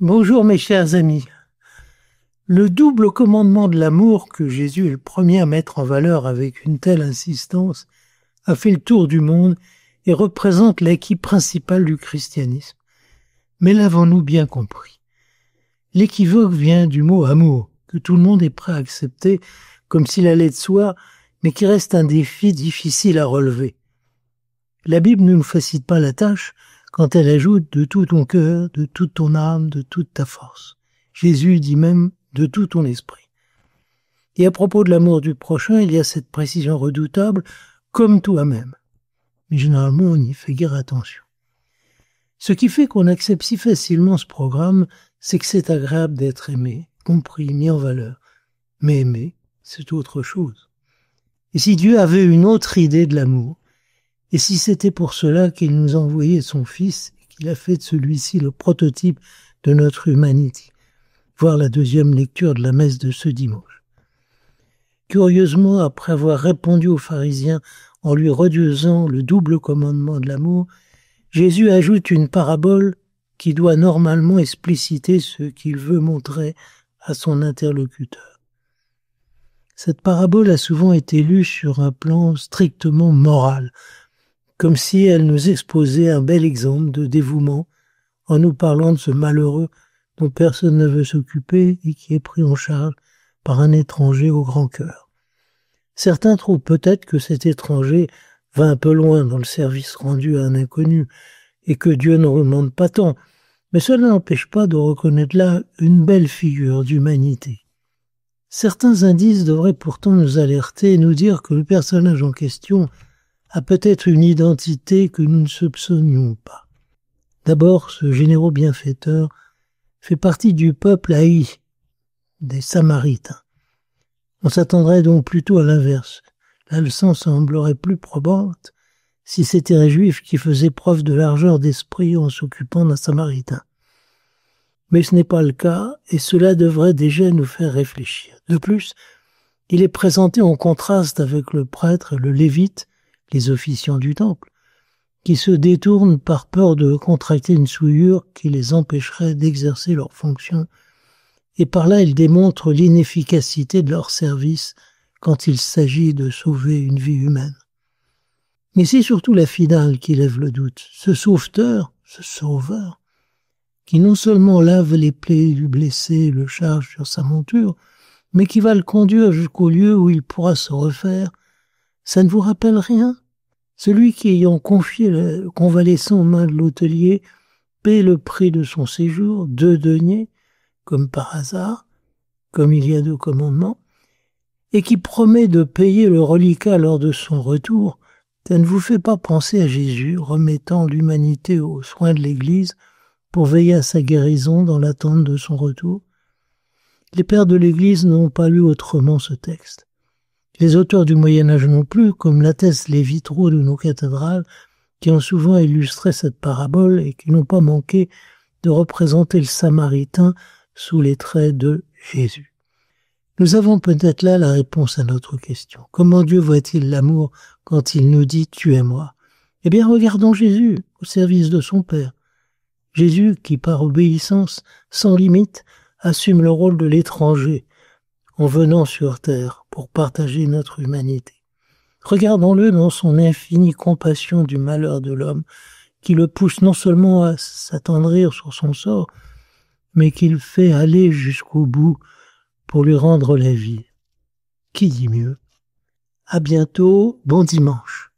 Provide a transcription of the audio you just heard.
Bonjour mes chers amis. Le double commandement de l'amour que Jésus est le premier à mettre en valeur avec une telle insistance a fait le tour du monde et représente l'acquis principal du christianisme. Mais l'avons-nous bien compris? L'équivoque vient du mot amour, que tout le monde est prêt à accepter comme s'il allait de soi, mais qui reste un défi difficile à relever. La Bible ne nous facilite pas la tâche quand elle ajoute de tout ton cœur, de toute ton âme, de toute ta force. Jésus dit même de tout ton esprit. Et à propos de l'amour du prochain, il y a cette précision redoutable, comme toi-même. Mais généralement, on y fait guère attention. Ce qui fait qu'on accepte si facilement ce programme, c'est que c'est agréable d'être aimé, compris, mis en valeur. Mais aimer, c'est autre chose. Et si Dieu avait une autre idée de l'amour, et si c'était pour cela qu'il nous a envoyé son Fils et qu'il a fait de celui-ci le prototype de notre humanité, voir la deuxième lecture de la messe de ce dimanche. Curieusement, après avoir répondu aux pharisiens en lui redisant le double commandement de l'amour, Jésus ajoute une parabole qui doit normalement expliciter ce qu'il veut montrer à son interlocuteur. Cette parabole a souvent été lue sur un plan strictement moral, comme si elle nous exposait un bel exemple de dévouement en nous parlant de ce malheureux dont personne ne veut s'occuper et qui est pris en charge par un étranger au grand cœur. Certains trouvent peut-être que cet étranger va un peu loin dans le service rendu à un inconnu et que Dieu ne demande pas tant, mais cela n'empêche pas de reconnaître là une belle figure d'humanité. Certains indices devraient pourtant nous alerter et nous dire que le personnage en question a peut-être une identité que nous ne soupçonnions pas. D'abord, ce généreux bienfaiteur fait partie du peuple haï, des Samaritains. On s'attendrait donc plutôt à l'inverse. La leçon semblerait plus probante si c'était un juif qui faisait preuve de largeur d'esprit en s'occupant d'un Samaritain. Mais ce n'est pas le cas, et cela devrait déjà nous faire réfléchir. De plus, il est présenté en contraste avec le prêtre et le lévite, les officiants du temple, qui se détournent par peur de contracter une souillure qui les empêcherait d'exercer leurs fonctions, et par là ils démontrent l'inefficacité de leur service quand il s'agit de sauver une vie humaine. Mais c'est surtout la finale qui lève le doute, ce sauveteur, ce sauveur, qui non seulement lave les plaies du blessé et le charge sur sa monture, mais qui va le conduire jusqu'au lieu où il pourra se refaire. Ça ne vous rappelle rien? Celui qui, ayant confié le convalescent aux mains de l'hôtelier, paie le prix de son séjour, 2 deniers, comme par hasard, comme il y a 2 commandements, et qui promet de payer le reliquat lors de son retour, ça ne vous fait pas penser à Jésus remettant l'humanité aux soins de l'Église pour veiller à sa guérison dans l'attente de son retour? Les pères de l'Église n'ont pas lu autrement ce texte. Les auteurs du Moyen-Âge non plus, comme l'attestent les vitraux de nos cathédrales, qui ont souvent illustré cette parabole et qui n'ont pas manqué de représenter le Samaritain sous les traits de Jésus. Nous avons peut-être là la réponse à notre question. Comment Dieu voit-il l'amour quand il nous dit « Tu es moi » ? Eh bien, regardons Jésus au service de son Père. Jésus qui, par obéissance sans limite, assume le rôle de l'étranger en venant sur terre pour partager notre humanité. Regardons-le dans son infinie compassion du malheur de l'homme, qui le pousse non seulement à s'attendrir sur son sort, mais qui le fait aller jusqu'au bout pour lui rendre la vie. Qui dit mieux? À bientôt, bon dimanche.